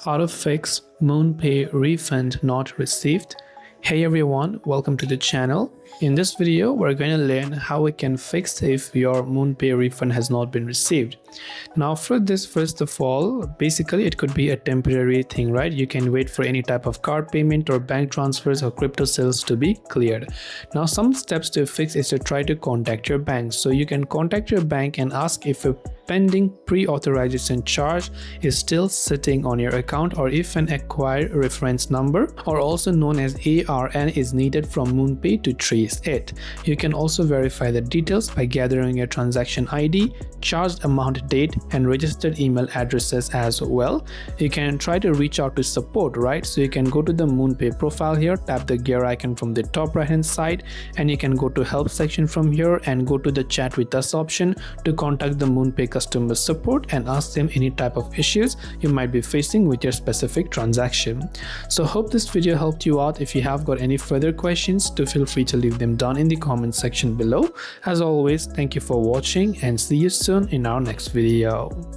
How to fix MoonPay refund not received. Hey everyone, welcome to the channel. In this video, we're going to learn how we can fix if your MoonPay refund has not been received. Now for this, first of all, basically it could be a temporary thing, right? You can wait for any type of card payment or bank transfers or crypto sales to be cleared. Now some steps to fix is to try to contact your bank. So you can contact your bank and ask if a pending pre-authorization charge is still sitting on your account, or if an acquired reference number, or also known as ARN, is needed from MoonPay to trace it. You can also verify the details by gathering your transaction ID, charged amount, date, and registered email addresses as well. You can try to reach out to support, right? So you can go to the MoonPay profile here, tap the gear icon from the top right hand side, and you can go to help section from here and go to the chat with us option to contact the MoonPay customer support and ask them any type of issues you might be facing with your specific transaction. So hope this video helped you out. If you have got any further questions, do feel free to leave them down in the comment section below. As always, thank you for watching and see you soon in our next video.